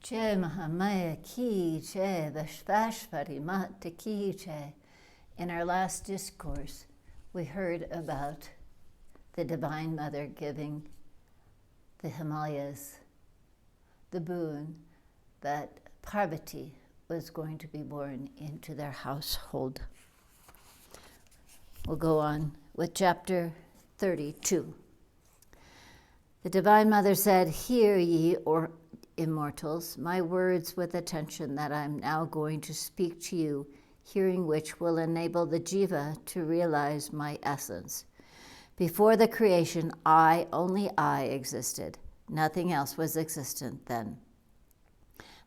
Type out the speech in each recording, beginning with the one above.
Jai Mahamaya ki jai, Vishvashvari Mata ki jai. In our last discourse, we heard about the Divine Mother giving the Himalayas the boon that Parvati was going to be born into their household. We'll go on with chapter 32. The Divine Mother said, "Hear ye, or immortals, my words with attention that I am now going to speak to you, hearing which will enable the jiva to realize my essence. Before the creation, only I existed. Nothing else was existent then.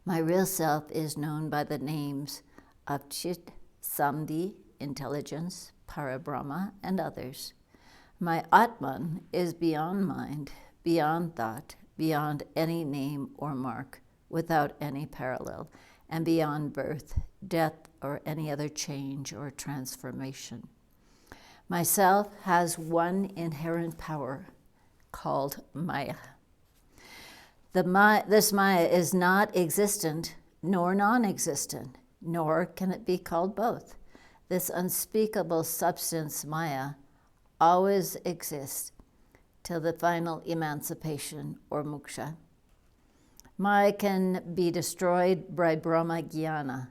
My real self is known by the names of Chit, Samdhi, intelligence, Parabrahma, and others. My Atman is beyond mind, beyond thought, beyond any name or mark, without any parallel, and beyond birth, death, or any other change or transformation. Myself has one inherent power called Maya. This Maya is not existent nor non-existent, nor can it be called both. This unspeakable substance, Maya, always exists till the final emancipation or moksha. Maya can be destroyed by Brahma Jnana,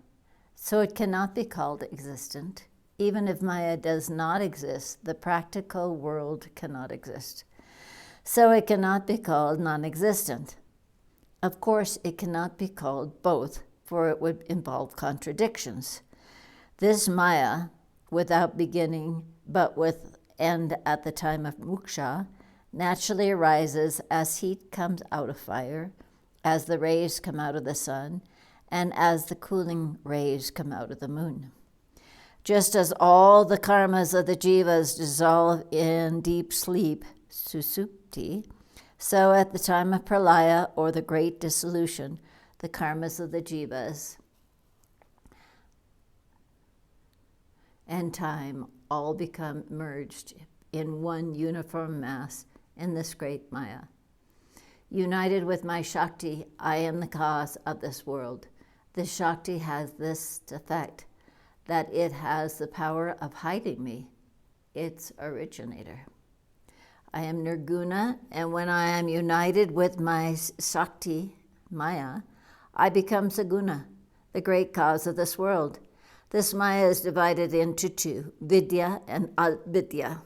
so it cannot be called existent. Even if Maya does not exist, the practical world cannot exist. So it cannot be called non-existent. Of course, it cannot be called both, for it would involve contradictions. This Maya, without beginning, but with end at the time of moksha, naturally arises as heat comes out of fire, as the rays come out of the sun, and as the cooling rays come out of the moon. Just as all the karmas of the jivas dissolve in deep sleep, susupti, so at the time of pralaya, or the great dissolution, the karmas of the jivas and time all become merged in one uniform mass in this great Maya. United with my Shakti, I am the cause of this world. This Shakti has this effect, that it has the power of hiding me, its originator. I am Nirguna, and when I am united with my Shakti, Maya, I become Saguna, the great cause of this world. This Maya is divided into two, Vidya and Avidya.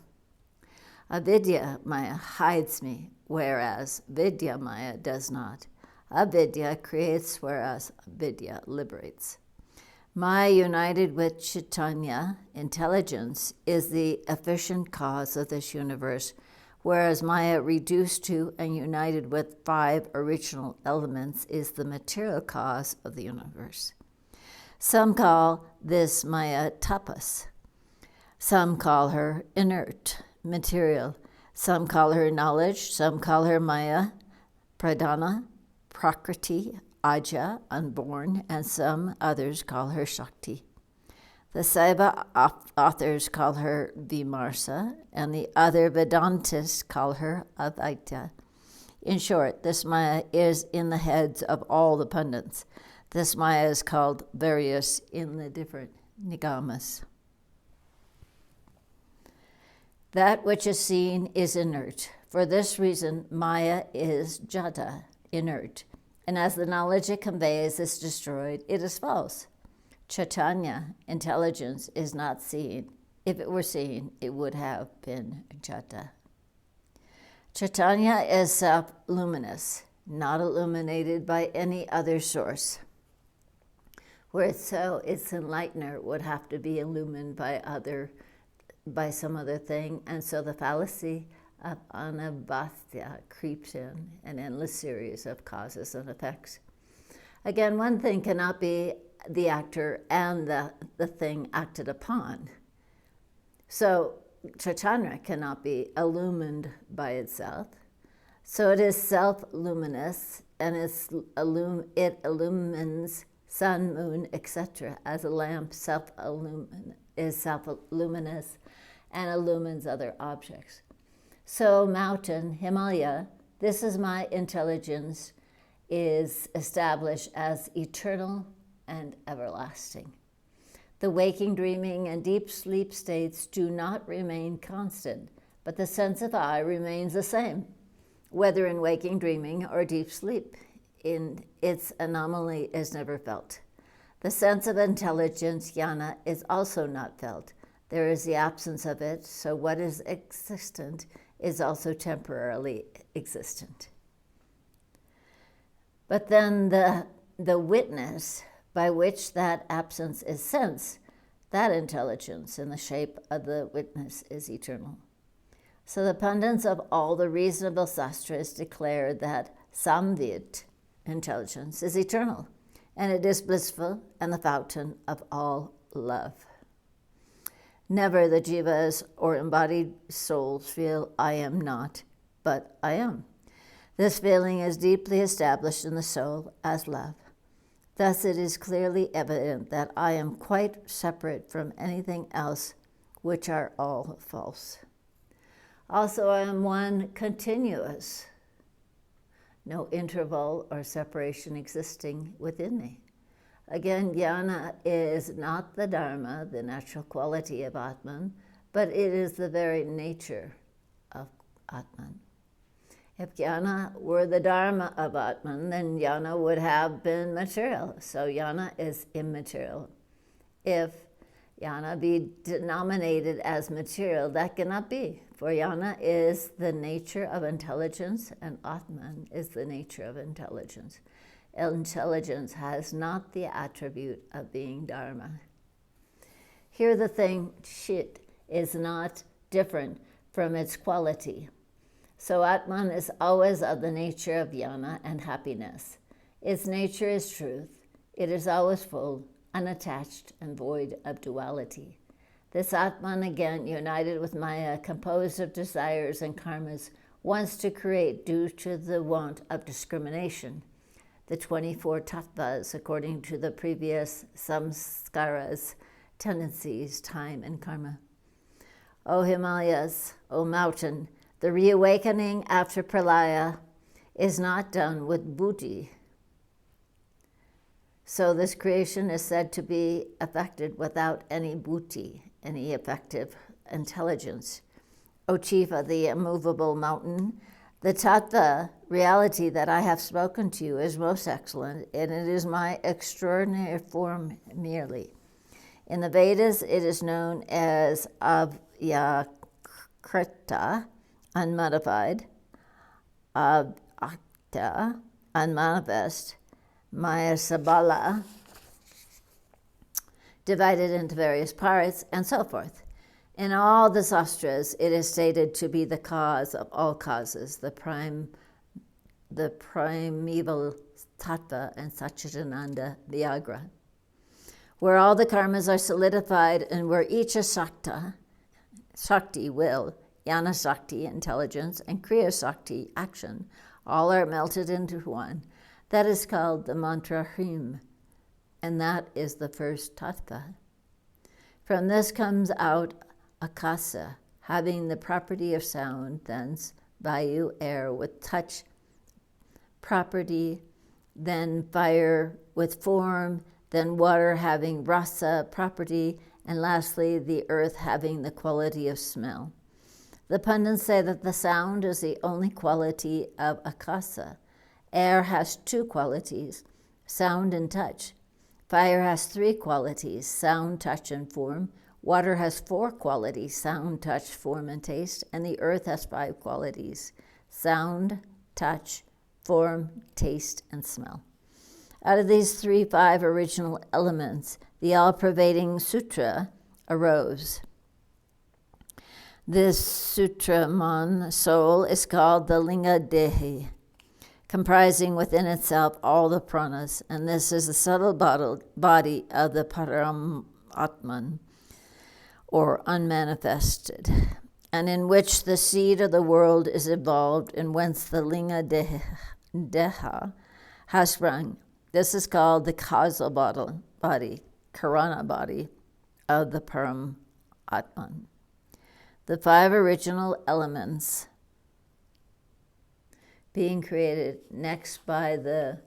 Avidya Maya hides me, whereas Vidya Maya does not. Avidya creates, whereas Vidya liberates. Maya united with Chaitanya, intelligence, is the efficient cause of this universe, whereas Maya reduced to and united with 5 original elements is the material cause of the universe. Some call this Maya tapas. Some call her inert, material. Some call her knowledge. Some call her Maya, pradhana, prakriti, aja, unborn, and some others call her Shakti. The Saiva authors call her Vimarsa, and the other Vedantists call her Advaita. In short, this Maya is in the heads of all the pundits. This Maya is called various in the different nigamas. That which is seen is inert. For this reason, Maya is jada, inert. And as the knowledge it conveys is destroyed, it is false. Chaitanya, intelligence, is not seen. If it were seen, it would have been jada. Chaitanya is self-luminous, not illuminated by any other source. Where so its enlightener would have to be illumined by some other thing, and so the fallacy of anavastya creeps in, an endless series of causes and effects. Again, one thing cannot be the actor and the thing acted upon. So Chaitanya cannot be illumined by itself. So it is self-luminous, and it illumines sun, moon, etc. As a lamp is self-luminous and illumines other objects. So mountain, Himalaya, this is my intelligence is established as eternal and everlasting. The waking, dreaming, and deep sleep states do not remain constant, but the sense of I remains the same, whether in waking, dreaming, or deep sleep. In its anomaly is never felt. The sense of intelligence, jnana, is also not felt. There is the absence of it, so what is existent is also temporarily existent. But then the witness by which that absence is sensed, that intelligence in the shape of the witness is eternal. So the pundits of all the reasonable sastras declare that samvid, intelligence, is eternal, and it is blissful and the fountain of all love. Never the jivas or embodied souls feel I am not, but I am. This feeling is deeply established in the soul as love. Thus it is clearly evident that I am quite separate from anything else, which are all false. Also, I am one continuous, no interval or separation existing within me. Again, jnana is not the dharma, the natural quality of Atman, but it is the very nature of Atman. If jnana were the dharma of Atman, then jnana would have been material. So jnana is immaterial. If jnana be denominated as material, that cannot be. For jnana is the nature of intelligence, and Atman is the nature of intelligence. Intelligence has not the attribute of being dharma. Here the thing, chit, is not different from its quality. So Atman is always of the nature of jnana and happiness. Its nature is truth. It is always full, unattached, and void of duality. This Atman, again, united with Maya, composed of desires and karmas, wants to create due to the want of discrimination. The 24 tattvas, according to the previous samskaras, tendencies, time, and karma. O Himalayas, O mountain, the reawakening after pralaya is not done with buddhi. So this creation is said to be effected without any buddhi, any effective intelligence. O chief of the immovable mountain, the tattva, reality that I have spoken to you, is most excellent, and it is my extraordinary form merely. In the Vedas, it is known as avyakrita, unmodified, abhakta, unmanifest, mayasabala, divided into various parts, and so forth. In all the sastras, it is stated to be the cause of all causes, the primeval tattva and Satchitananda Vyagra, where all the karmas are solidified and where each is Shakti, will, Jnana Shakti, intelligence, and Kriya Shakti, action, all are melted into one. That is called the mantra Hrim, and that is the first tattva. From this comes out akasa, having the property of sound, thence vayu, air, with touch property, then fire with form, then water having rasa property, and lastly the earth having the quality of smell. The pundits say that the sound is the only quality of akasa. Air has two qualities, sound and touch. Fire has three qualities, sound, touch, and form. Water has four qualities, sound, touch, form, and taste. And the earth has five qualities, sound, touch, form, taste, and smell. Out of these five original elements, the all-pervading sutra arose. This sutraman soul is called the Linga Dehi, comprising within itself all the pranas, and this is the subtle body of the Param Atman, or unmanifested, and in which the seed of the world is evolved, and whence the Linga Deha has sprung. This is called the causal body, Karana body, of the Param Atman. The five original elements being created next by the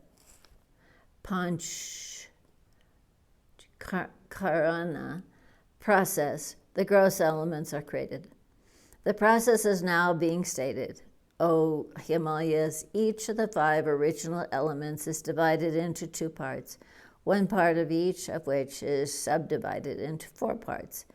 Karana process, the gross elements are created. The process is now being stated. O Himalayas, each of the 5 original elements is divided into 2 parts, one part of each of which is subdivided into 4 parts.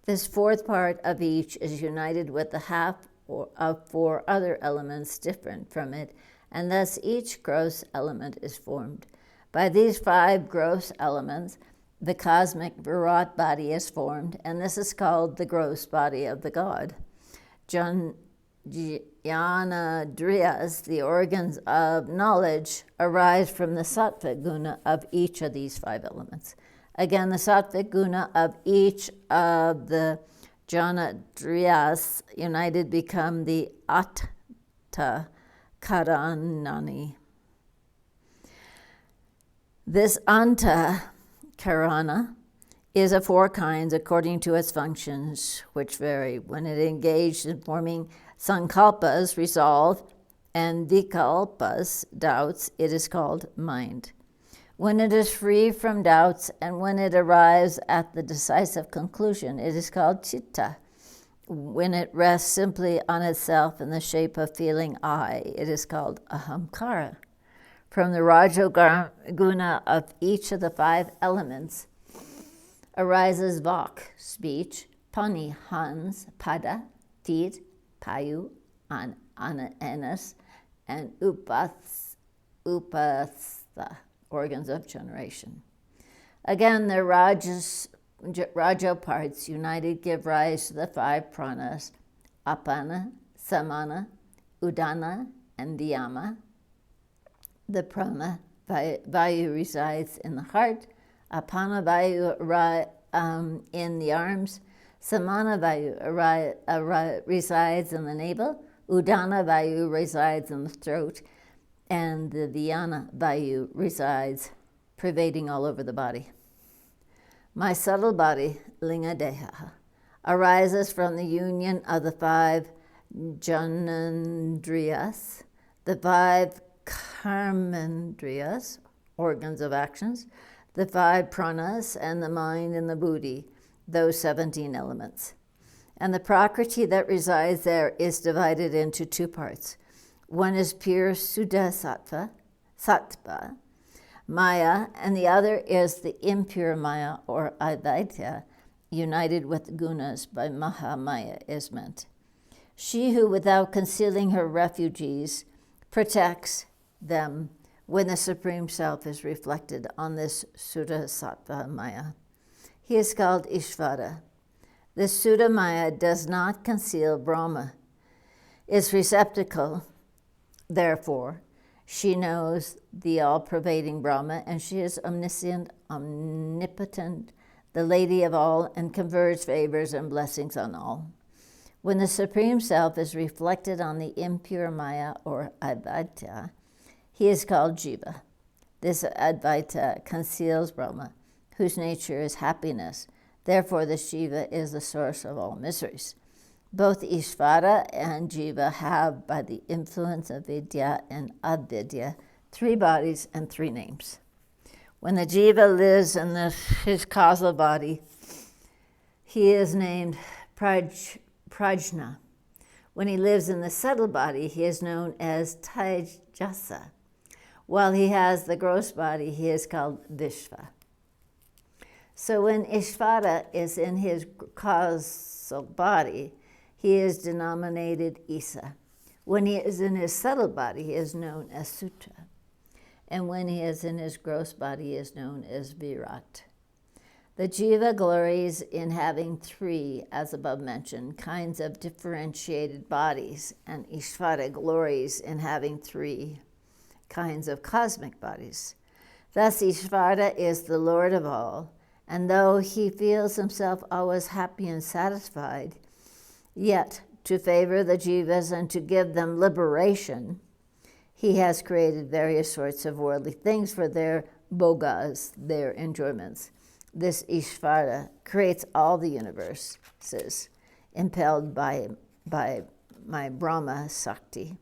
This 4th part of each is united with the half of 4 other elements different from it, and thus each gross element is formed. By these 5 gross elements, the cosmic Virat body is formed, and this is called the gross body of the God. Jnana-driyas, the organs of knowledge, arise from the sattvic guna of each of these 5 elements. Again, the sattvic guna of each of the jnana-driyas united become the atta karanani. This anta karana is of 4 kinds according to its functions, which vary. When it engaged in forming sankalpas, resolve, and vikalpas, doubts, it is called mind. When it is free from doubts and when it arrives at the decisive conclusion, it is called citta. When it rests simply on itself in the shape of feeling I, it is called ahamkara. From the rajoguna of each of the 5 elements arises vak, speech, pani, hands, pada, feet, payu, anas, and upastha, organs of generation. Again, the rajo parts united give rise to the 5 pranas, apana, samana, udana, and dhyana. The prana vayu resides in the heart, apana vayu in the arms, samana vayu resides in the navel, udana vayu resides in the throat, and the dhyana vayu resides pervading all over the body. My subtle body, linga deha, arises from the union of the 5 janandriyas, the 5 karmendriyas, organs of actions, the 5 pranas, and the mind and the buddhi, those 17 elements. And the prakriti that resides there is divided into 2 parts. One is pure Suddha Sattva, Maya, and the other is the impure Maya, or Advaita, united with gunas by Mahamaya is meant. She who, without concealing her refugees, protects them when the Supreme Self is reflected on this Suddha Sattva Maya. He is called Ishvara. This Suddha Maya does not conceal Brahma. Its receptacle, therefore, she knows the all-pervading Brahma, and she is omniscient, omnipotent, the lady of all, and confers favors and blessings on all. When the Supreme Self is reflected on the impure Maya, or Advaita, he is called Jiva. This Advaita conceals Brahma, whose nature is happiness. Therefore, the Jiva is the source of all miseries. Both Ishvara and Jiva have, by the influence of Vidya and Avidya, 3 bodies and 3 names. When the Jiva lives in his causal body, he is named Prajna. When he lives in the subtle body, he is known as Taijasa. While he has the gross body, he is called Vishva. So when Ishvara is in his causal body, he is denominated Isa. When he is in his subtle body, he is known as Sutra. And when he is in his gross body, he is known as Virat. The Jiva glories in having 3, as above mentioned, kinds of differentiated bodies, and Ishvara glories in having 3 kinds of cosmic bodies. Thus, Ishvara is the Lord of all, and though he feels himself always happy and satisfied, yet to favor the Jivas and to give them liberation, he has created various sorts of worldly things for their bhogas, their enjoyments. This Ishvara creates all the universes, impelled by my Brahma Sakti.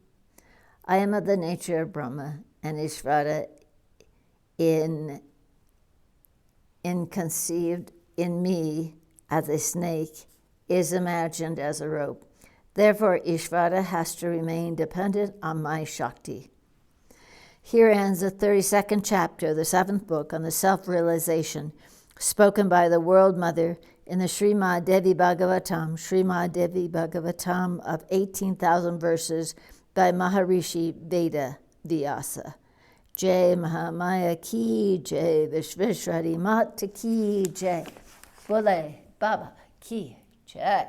I am of the nature of Brahma, and Ishvara conceived in me as a snake is imagined as a rope. Therefore, Ishvara has to remain dependent on my Shakti. Here ends the 32nd chapter of the 7th book on the self-realization spoken by the World Mother in the Srimad Devi Bhagavatam, Srimad Devi Bhagavatam of 18,000 verses by Maharishi Veda Vyasa. Jai Mahamaya ki jai, Vishveshwari Mata ki jai, Bole Baba ki jai.